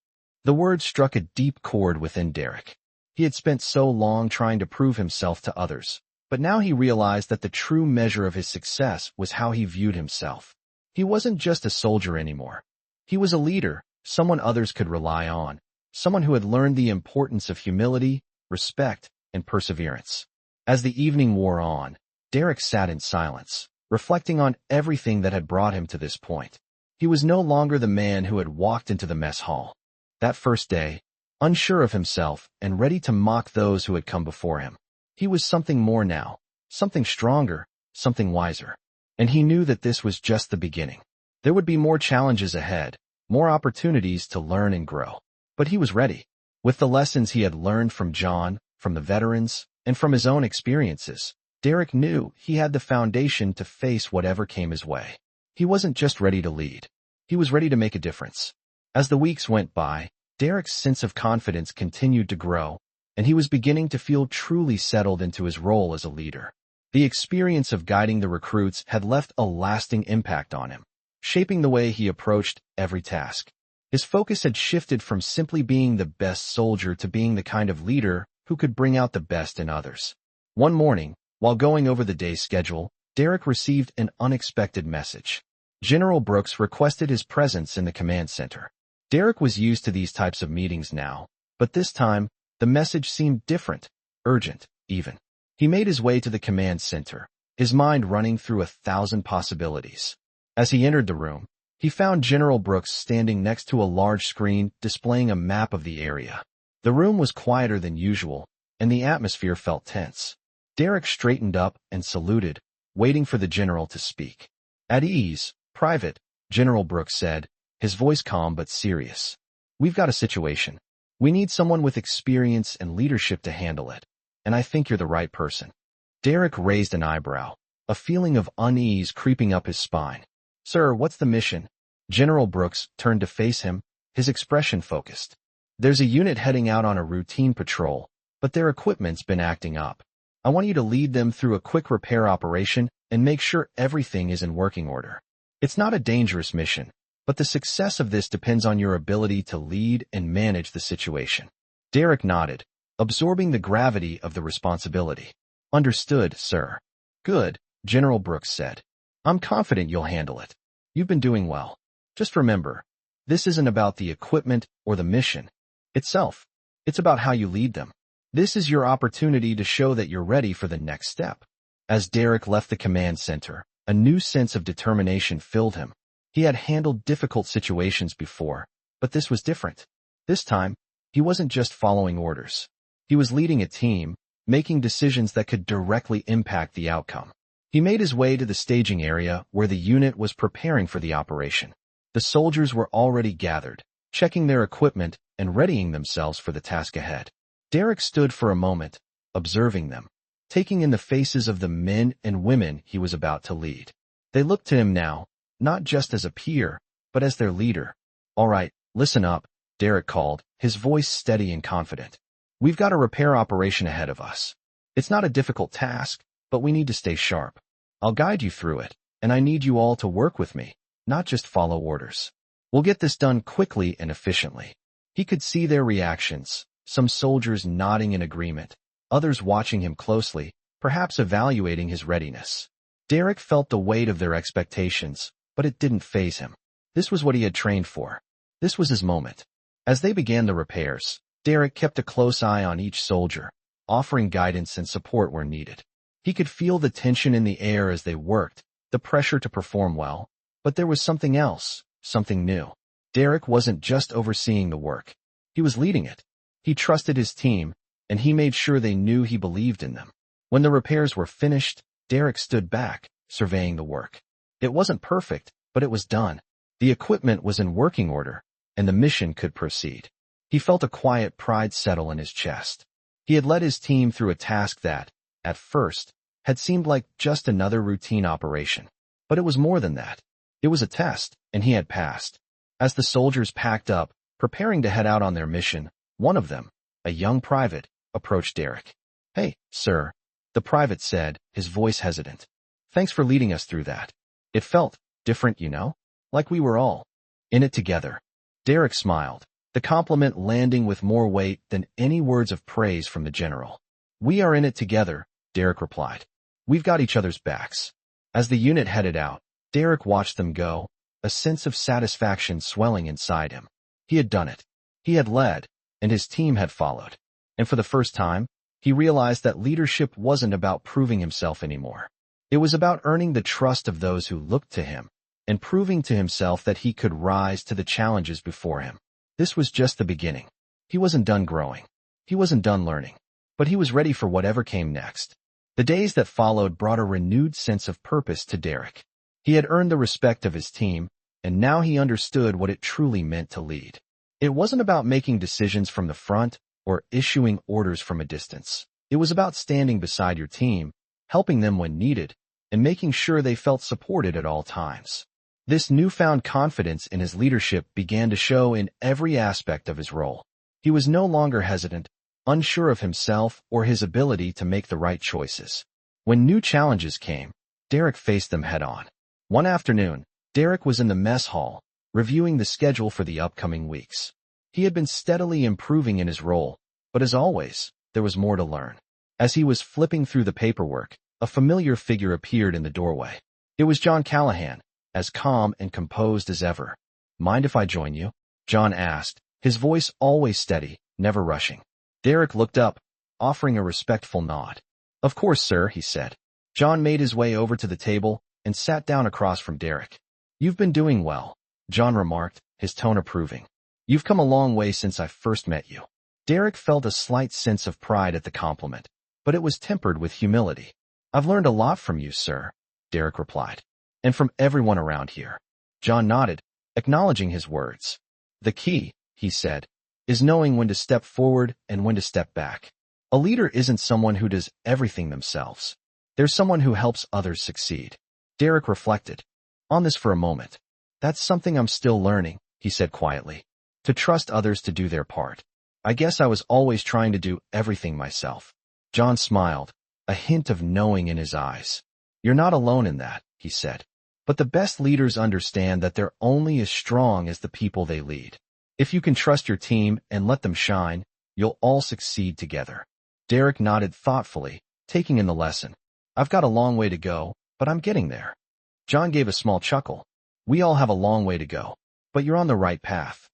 The words struck a deep chord within Derek. He had spent so long trying to prove himself to others, but now he realized that the true measure of his success was how he viewed himself. He wasn't just a soldier anymore. He was a leader, someone others could rely on, someone who had learned the importance of humility, respect, and perseverance. As the evening wore on, Derek sat in silence, reflecting on everything that had brought him to this point. He was no longer the man who had walked into the mess hall that first day, unsure of himself and ready to mock those who had come before him. He was something more now, something stronger, something wiser. And he knew that this was just the beginning. There would be more challenges ahead, more opportunities to learn and grow. But he was ready. With the lessons he had learned from John, from the veterans, and from his own experiences, Derek knew he had the foundation to face whatever came his way. He wasn't just ready to lead. He was ready to make a difference. As the weeks went by, Derek's sense of confidence continued to grow, and he was beginning to feel truly settled into his role as a leader. The experience of guiding the recruits had left a lasting impact on him, shaping the way he approached every task. His focus had shifted from simply being the best soldier to being the kind of leader who could bring out the best in others. One morning, while going over the day's schedule, Derek received an unexpected message. General Brooks requested his presence in the command center. Derek was used to these types of meetings now, but this time, the message seemed different, urgent, even. He made his way to the command center, his mind running through 1,000 possibilities. As he entered the room, he found General Brooks standing next to a large screen displaying a map of the area. The room was quieter than usual, and the atmosphere felt tense. Derek straightened up and saluted, waiting for the general to speak. "At ease, Private," General Brooks said, his voice calm but serious. We've got a situation. We need someone with experience and leadership to handle it, and I think you're the right person." Derek raised an eyebrow, a feeling of unease creeping up his spine. "Sir, what's the mission?" General Brooks turned to face him, his expression focused. "There's a unit heading out on a routine patrol, but their equipment's been acting up. I want you to lead them through a quick repair operation and make sure everything is in working order. It's not a dangerous mission, but the success of this depends on your ability to lead and manage the situation." Derek nodded, absorbing the gravity of the responsibility. "Understood, sir." "Good," General Brooks said. "I'm confident you'll handle it. You've been doing well. Just remember, this isn't about the equipment or the mission itself. It's about how you lead them. This is your opportunity to show that you're ready for the next step." As Derek left the command center, a new sense of determination filled him. He had handled difficult situations before, but this was different. This time, he wasn't just following orders. He was leading a team, making decisions that could directly impact the outcome. He made his way to the staging area where the unit was preparing for the operation. The soldiers were already gathered, checking their equipment and readying themselves for the task ahead. Derek stood for a moment, observing them, taking in the faces of the men and women he was about to lead. They looked to him now, not just as a peer, but as their leader. "All right, listen up," Derek called, his voice steady and confident. "We've got a repair operation ahead of us. It's not a difficult task, but we need to stay sharp. I'll guide you through it, and I need you all to work with me, not just follow orders. We'll get this done quickly and efficiently." He could see their reactions, some soldiers nodding in agreement, others watching him closely, perhaps evaluating his readiness. Derek felt the weight of their expectations, but it didn't faze him. This was what he had trained for. This was his moment. As they began the repairs, Derek kept a close eye on each soldier, offering guidance and support where needed. He could feel the tension in the air as they worked, the pressure to perform well, but there was something else, something new. Derek wasn't just overseeing the work. He was leading it. He trusted his team, and he made sure they knew he believed in them. When the repairs were finished, Derek stood back, surveying the work. It wasn't perfect, but it was done. The equipment was in working order, and the mission could proceed. He felt a quiet pride settle in his chest. He had led his team through a task that, at first, had seemed like just another routine operation. But it was more than that. It was a test, and he had passed. As the soldiers packed up, preparing to head out on their mission, one of them, a young private, approached Derek. "Hey, sir," the private said, his voice hesitant. "Thanks for leading us through that. It felt different, you know? Like we were all in it together." Derek smiled, the compliment landing with more weight than any words of praise from the general. "We are in it together," Derek replied. "We've got each other's backs." As the unit headed out, Derek watched them go, a sense of satisfaction swelling inside him. He had done it. He had led, and his team had followed. And for the first time, he realized that leadership wasn't about proving himself anymore. It was about earning the trust of those who looked to him, and proving to himself that he could rise to the challenges before him. This was just the beginning. He wasn't done growing. He wasn't done learning. But he was ready for whatever came next. The days that followed brought a renewed sense of purpose to Derek. He had earned the respect of his team, and now he understood what it truly meant to lead. It wasn't about making decisions from the front or issuing orders from a distance. It was about standing beside your team, helping them when needed, and making sure they felt supported at all times. This newfound confidence in his leadership began to show in every aspect of his role. He was no longer hesitant, unsure of himself or his ability to make the right choices. When new challenges came, Derek faced them head-on. One afternoon, Derek was in the mess hall, reviewing the schedule for the upcoming weeks. He had been steadily improving in his role, but as always, there was more to learn. As he was flipping through the paperwork, a familiar figure appeared in the doorway. It was John Callahan, as calm and composed as ever. "Mind if I join you?" John asked, his voice always steady, never rushing. Derek looked up, offering a respectful nod. "Of course, sir," he said. John made his way over to the table and sat down across from Derek. "You've been doing well," John remarked, his tone approving. "You've come a long way since I first met you." Derek felt a slight sense of pride at the compliment, but it was tempered with humility. "I've learned a lot from you, sir," Derek replied. "And from everyone around here." John nodded, acknowledging his words. "The key," he said, is knowing when to step forward and when to step back. A leader isn't someone who does everything themselves. They're someone who helps others succeed. Derek reflected on this for a moment. That's something I'm still learning, he said quietly. To trust others to do their part. I guess I was always trying to do everything myself. John smiled, a hint of knowing in his eyes. You're not alone in that, he said. But the best leaders understand that they're only as strong as the people they lead. If you can trust your team and let them shine, you'll all succeed together. Derek nodded thoughtfully, taking in the lesson. I've got a long way to go, but I'm getting there. John gave a small chuckle. We all have a long way to go, but you're on the right path.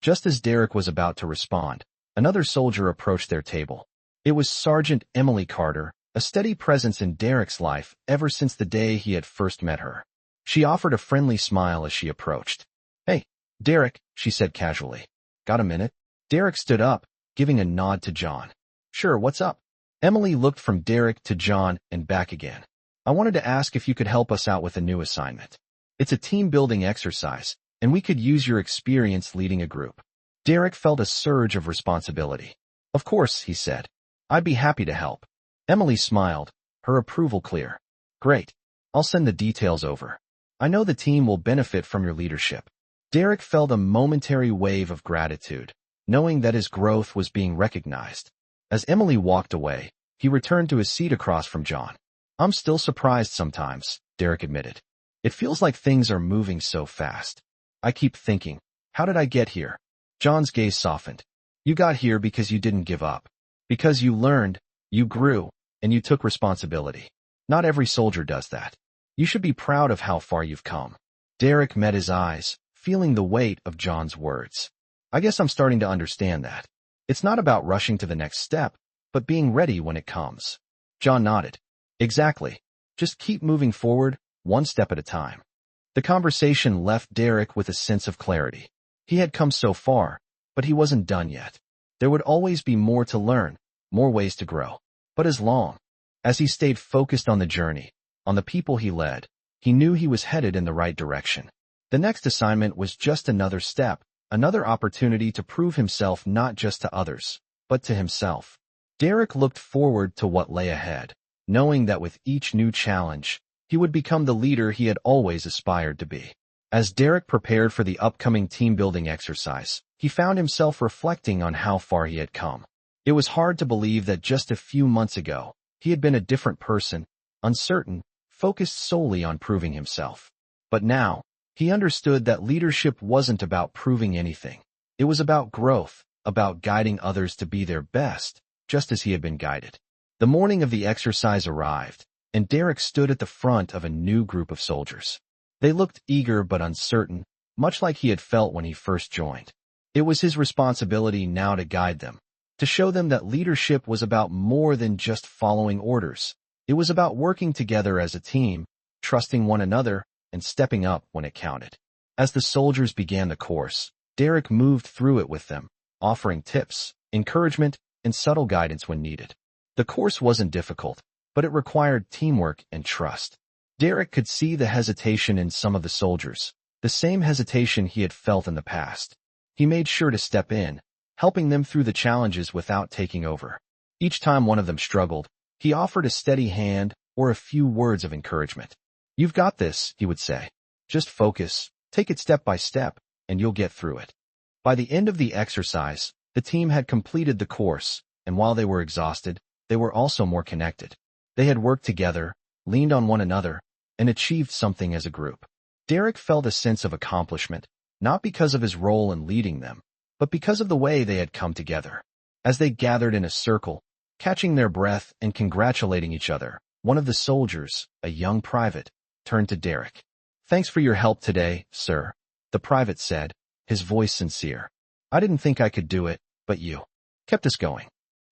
Just as Derek was about to respond, another soldier approached their table. It was Sergeant Emily Carter, a steady presence in Derek's life ever since the day he had first met her. She offered a friendly smile as she approached. Hey, Derek, she said casually. Got a minute? Derek stood up, giving a nod to John. Sure, what's up? Emily looked from Derek to John and back again. I wanted to ask if you could help us out with a new assignment. It's a team-building exercise, and we could use your experience leading a group. Derek felt a surge of responsibility. Of course, he said. I'd be happy to help. Emily smiled, her approval clear. Great. I'll send the details over. I know the team will benefit from your leadership. Derek felt a momentary wave of gratitude, knowing that his growth was being recognized. As Emily walked away, he returned to his seat across from John. I'm still surprised sometimes, Derek admitted. It feels like things are moving so fast. I keep thinking, how did I get here? John's gaze softened. You got here because you didn't give up. Because you learned, you grew, and you took responsibility. Not every soldier does that. You should be proud of how far you've come. Derek met his eyes, feeling the weight of John's words. I guess I'm starting to understand that. It's not about rushing to the next step, but being ready when it comes. John nodded. Exactly. Just keep moving forward, one step at a time. The conversation left Derek with a sense of clarity. He had come so far, but he wasn't done yet. There would always be more to learn, more ways to grow. But as he stayed focused on the journey, on the people he led, he knew he was headed in the right direction. The next assignment was just another step, another opportunity to prove himself not just to others, but to himself. Derek looked forward to what lay ahead, knowing that with each new challenge, he would become the leader he had always aspired to be. As Derek prepared for the upcoming team-building exercise, he found himself reflecting on how far he had come. It was hard to believe that just a few months ago, he had been a different person, uncertain, focused solely on proving himself. But now, he understood that leadership wasn't about proving anything. It was about growth, about guiding others to be their best, just as he had been guided. The morning of the exercise arrived, and Derek stood at the front of a new group of soldiers. They looked eager but uncertain, much like he had felt when he first joined. It was his responsibility now to guide them, to show them that leadership was about more than just following orders. It was about working together as a team, trusting one another, and stepping up when it counted. As the soldiers began the course, Derek moved through it with them, offering tips, encouragement, and subtle guidance when needed. The course wasn't difficult, but it required teamwork and trust. Derek could see the hesitation in some of the soldiers, the same hesitation he had felt in the past. He made sure to step in, helping them through the challenges without taking over. Each time one of them struggled, he offered a steady hand or a few words of encouragement. You've got this, he would say. Just focus, take it step by step, and you'll get through it. By the end of the exercise, the team had completed the course, and while they were exhausted, they were also more connected. They had worked together, leaned on one another, and achieved something as a group. Derek felt a sense of accomplishment, not because of his role in leading them, but because of the way they had come together. As they gathered in a circle, catching their breath and congratulating each other, one of the soldiers, a young private, turned to Derek. Thanks for your help today, sir, the private said, his voice sincere. I didn't think I could do it, but you kept us going.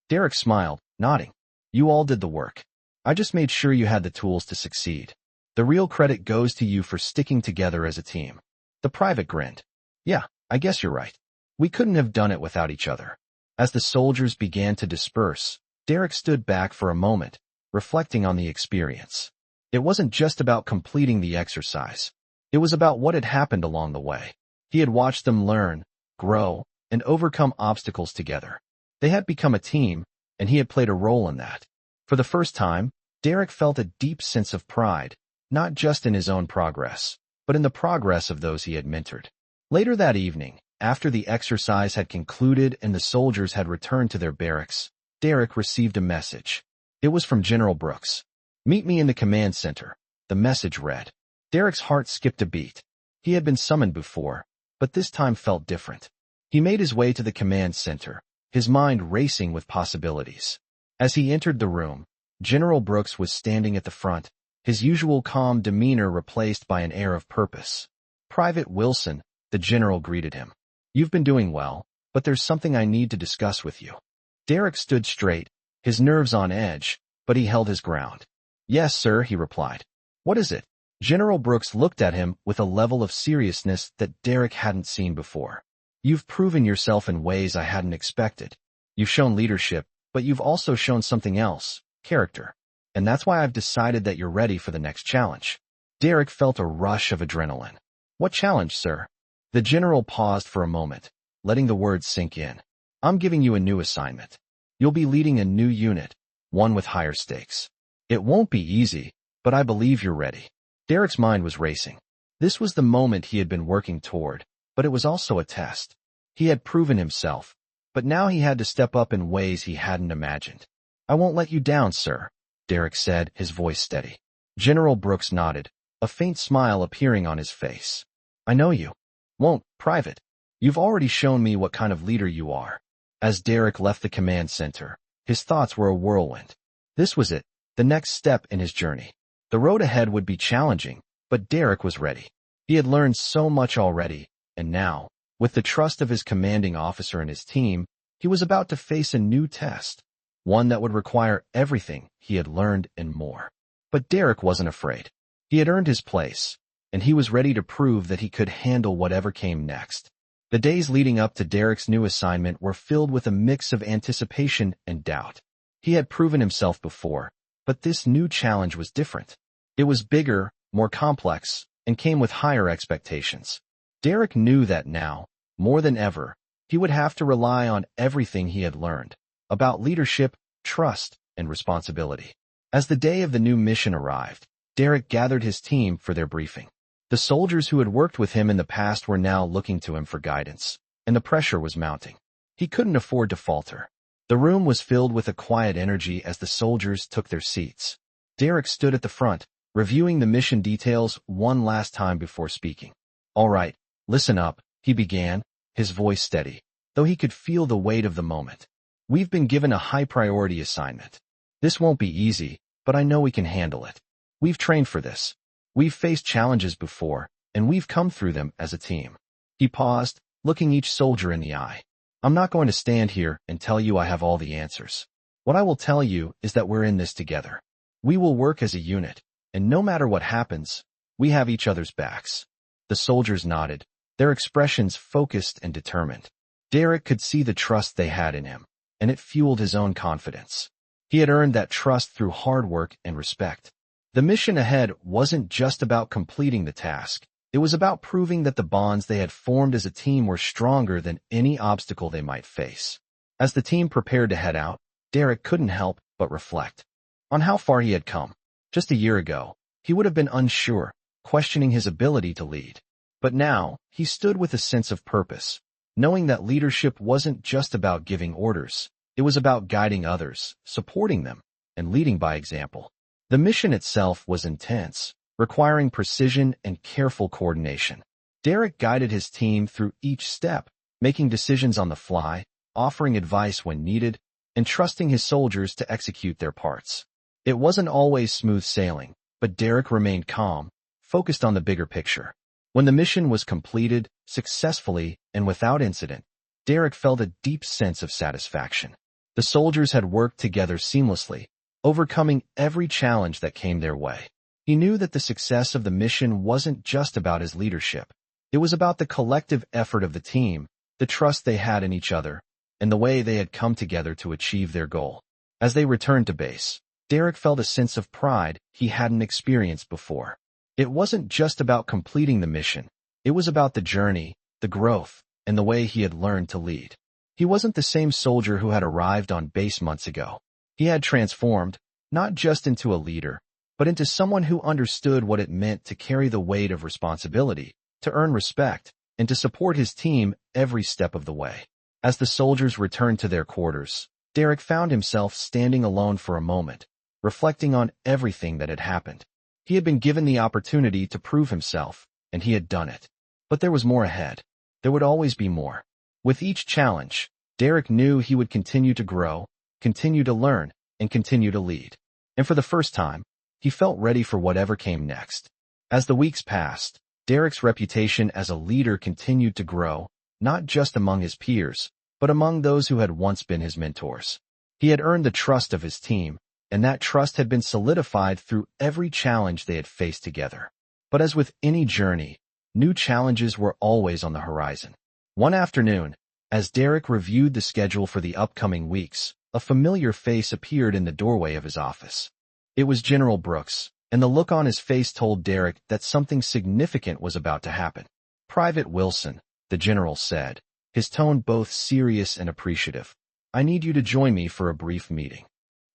Derek smiled, nodding. You all did the work. I just made sure you had the tools to succeed. The real credit goes to you for sticking together as a team. The private grinned. Yeah, I guess you're right. We couldn't have done it without each other. As the soldiers began to disperse, Derek stood back for a moment, reflecting on the experience. It wasn't just about completing the exercise. It was about what had happened along the way. He had watched them learn, grow, and overcome obstacles together. They had become a team, and he had played a role in that. For the first time, Derek felt a deep sense of pride, not just in his own progress, but in the progress of those he had mentored. Later that evening, after the exercise had concluded and the soldiers had returned to their barracks, Derek received a message. It was from General Brooks. "Meet me in the command center," the message read. Derek's heart skipped a beat. He had been summoned before, but this time felt different. He made his way to the command center, his mind racing with possibilities. As he entered the room, General Brooks was standing at the front, his usual calm demeanor replaced by an air of purpose. "Private Wilson," the general greeted him. "You've been doing well, but there's something I need to discuss with you." Derek stood straight, his nerves on edge, but he held his ground. "Yes, sir," he replied. "What is it?" General Brooks looked at him with a level of seriousness that Derek hadn't seen before. "You've proven yourself in ways I hadn't expected. You've shown leadership, but you've also shown something else, character. And that's why I've decided that you're ready for the next challenge." Derek felt a rush of adrenaline. "What challenge, sir?" The general paused for a moment, letting the words sink in. "I'm giving you a new assignment. You'll be leading a new unit, one with higher stakes. It won't be easy, but I believe you're ready." Derek's mind was racing. This was the moment he had been working toward, but it was also a test. He had proven himself, but now he had to step up in ways he hadn't imagined. "I won't let you down, sir," Derek said, his voice steady. General Brooks nodded, a faint smile appearing on his face. "I know you won't, Private. You've already shown me what kind of leader you are." As Derek left the command center, his thoughts were a whirlwind. This was it, the next step in his journey. The road ahead would be challenging, but Derek was ready. He had learned so much already, and now, with the trust of his commanding officer and his team, he was about to face a new test, one that would require everything he had learned and more. But Derek wasn't afraid. He had earned his place, and he was ready to prove that he could handle whatever came next. The days leading up to Derek's new assignment were filled with a mix of anticipation and doubt. He had proven himself before, but this new challenge was different. It was bigger, more complex, and came with higher expectations. Derek knew that now, more than ever, he would have to rely on everything he had learned about leadership, trust, and responsibility. As the day of the new mission arrived, Derek gathered his team for their briefing. The soldiers who had worked with him in the past were now looking to him for guidance, and the pressure was mounting. He couldn't afford to falter. The room was filled with a quiet energy as the soldiers took their seats. Derek stood at the front, reviewing the mission details one last time before speaking. "All right, listen up," he began, his voice steady, though he could feel the weight of the moment. "We've been given a high-priority assignment. This won't be easy, but I know we can handle it. We've trained for this. We've faced challenges before, and we've come through them as a team." He paused, looking each soldier in the eye. "I'm not going to stand here and tell you I have all the answers. What I will tell you is that we're in this together. We will work as a unit, and no matter what happens, we have each other's backs." The soldiers nodded, their expressions focused and determined. Derek could see the trust they had in him, and it fueled his own confidence. He had earned that trust through hard work and respect. The mission ahead wasn't just about completing the task. It was about proving that the bonds they had formed as a team were stronger than any obstacle they might face. As the team prepared to head out, Derek couldn't help but reflect on how far he had come. Just a year ago, he would have been unsure, questioning his ability to lead. But now, he stood with a sense of purpose, knowing that leadership wasn't just about giving orders. It was about guiding others, supporting them, and leading by example. The mission itself was intense, requiring precision and careful coordination. Derek guided his team through each step, making decisions on the fly, offering advice when needed, and trusting his soldiers to execute their parts. It wasn't always smooth sailing, but Derek remained calm, focused on the bigger picture. When the mission was completed, successfully and without incident, Derek felt a deep sense of satisfaction. The soldiers had worked together seamlessly, overcoming every challenge that came their way. He knew that the success of the mission wasn't just about his leadership. It was about the collective effort of the team, the trust they had in each other, and the way they had come together to achieve their goal. As they returned to base, Derek felt a sense of pride he hadn't experienced before. It wasn't just about completing the mission. It was about the journey, the growth, and the way he had learned to lead. He wasn't the same soldier who had arrived on base months ago. He had transformed, not just into a leader, but into someone who understood what it meant to carry the weight of responsibility, to earn respect, and to support his team every step of the way. As the soldiers returned to their quarters, Derek found himself standing alone for a moment, reflecting on everything that had happened. He had been given the opportunity to prove himself, and he had done it. But there was more ahead. There would always be more. With each challenge, Derek knew he would continue to grow, continue to learn, and continue to lead. And for the first time, he felt ready for whatever came next. As the weeks passed, Derek's reputation as a leader continued to grow, not just among his peers, but among those who had once been his mentors. He had earned the trust of his team, and that trust had been solidified through every challenge they had faced together. But as with any journey, new challenges were always on the horizon. One afternoon, as Derek reviewed the schedule for the upcoming weeks, a familiar face appeared in the doorway of his office. It was General Brooks, and the look on his face told Derek that something significant was about to happen. "Private Wilson," the general said, his tone both serious and appreciative. "I need you to join me for a brief meeting."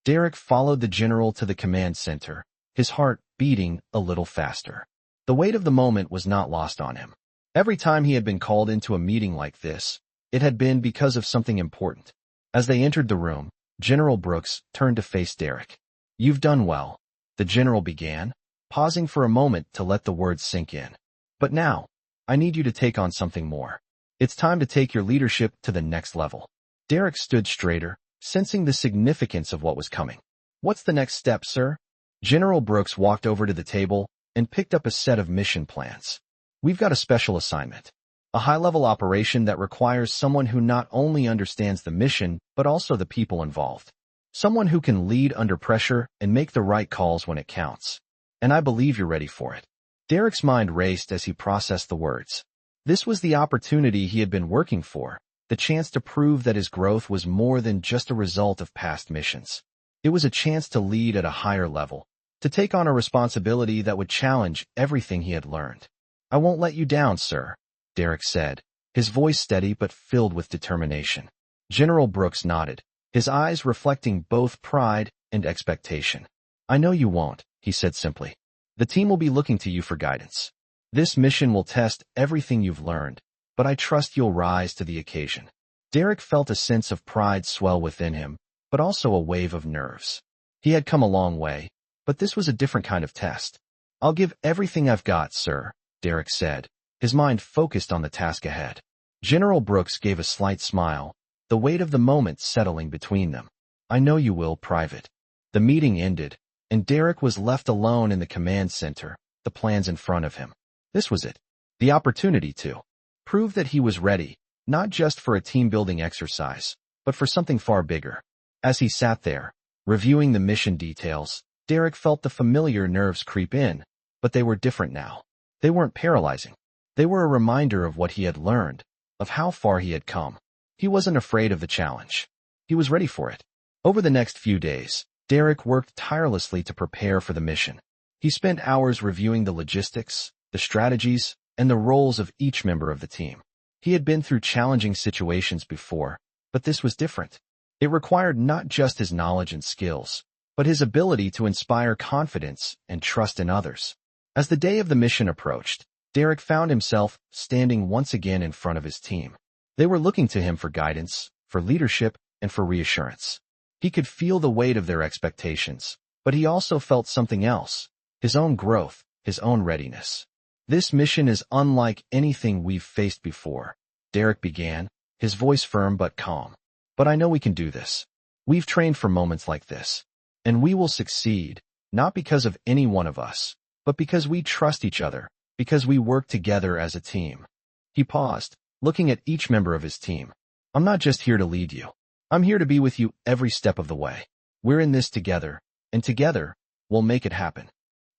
Derek followed the general to the command center, his heart beating a little faster. The weight of the moment was not lost on him. Every time he had been called into a meeting like this, it had been because of something important. As they entered the room, General Brooks turned to face Derek. "You've done well," the general began, pausing for a moment to let the words sink in. "But now, I need you to take on something more. It's time to take your leadership to the next level." Derek stood straighter, sensing the significance of what was coming. "What's the next step, sir?" General Brooks walked over to the table and picked up a set of mission plans. "We've got a special assignment. A high-level operation that requires someone who not only understands the mission, but also the people involved. Someone who can lead under pressure and make the right calls when it counts. And I believe you're ready for it." Derek's mind raced as he processed the words. This was the opportunity he had been working for, the chance to prove that his growth was more than just a result of past missions. It was a chance to lead at a higher level, to take on a responsibility that would challenge everything he had learned. "I won't let you down, sir," Derek said, his voice steady but filled with determination. General Brooks nodded, his eyes reflecting both pride and expectation. "I know you won't," he said simply. "The team will be looking to you for guidance. This mission will test everything you've learned, but I trust you'll rise to the occasion." Derek felt a sense of pride swell within him, but also a wave of nerves. He had come a long way, but this was a different kind of test. "I'll give everything I've got, sir," Derek said, his mind focused on the task ahead. General Brooks gave a slight smile, the weight of the moment settling between them. "I know you will, Private." The meeting ended, and Derek was left alone in the command center, the plans in front of him. This was it. The opportunity to prove that he was ready, not just for a team-building exercise, but for something far bigger. As he sat there, reviewing the mission details, Derek felt the familiar nerves creep in, but they were different now. They weren't paralyzing. They were a reminder of what he had learned, of how far he had come. He wasn't afraid of the challenge. He was ready for it. Over the next few days, Derek worked tirelessly to prepare for the mission. He spent hours reviewing the logistics, the strategies, and the roles of each member of the team. He had been through challenging situations before, but this was different. It required not just his knowledge and skills, but his ability to inspire confidence and trust in others. As the day of the mission approached, Derek found himself standing once again in front of his team. They were looking to him for guidance, for leadership, and for reassurance. He could feel the weight of their expectations, but he also felt something else, his own growth, his own readiness. "This mission is unlike anything we've faced before," Derek began, his voice firm but calm. "But I know we can do this. We've trained for moments like this. And we will succeed, not because of any one of us, but because we trust each other, because we work together as a team." He paused, looking at each member of his team. "I'm not just here to lead you. I'm here to be with you every step of the way. We're in this together, and together, we'll make it happen."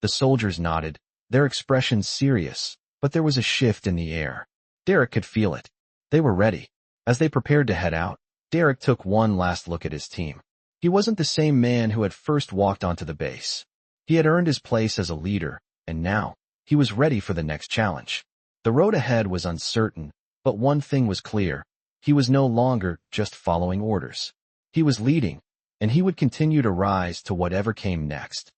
The soldiers nodded, their expressions serious, but there was a shift in the air. Derek could feel it. They were ready. As they prepared to head out, Derek took one last look at his team. He wasn't the same man who had first walked onto the base. He had earned his place as a leader, and now, he was ready for the next challenge. The road ahead was uncertain, But one thing was clear. He was no longer just following orders. He was leading, and he would continue to rise to whatever came next.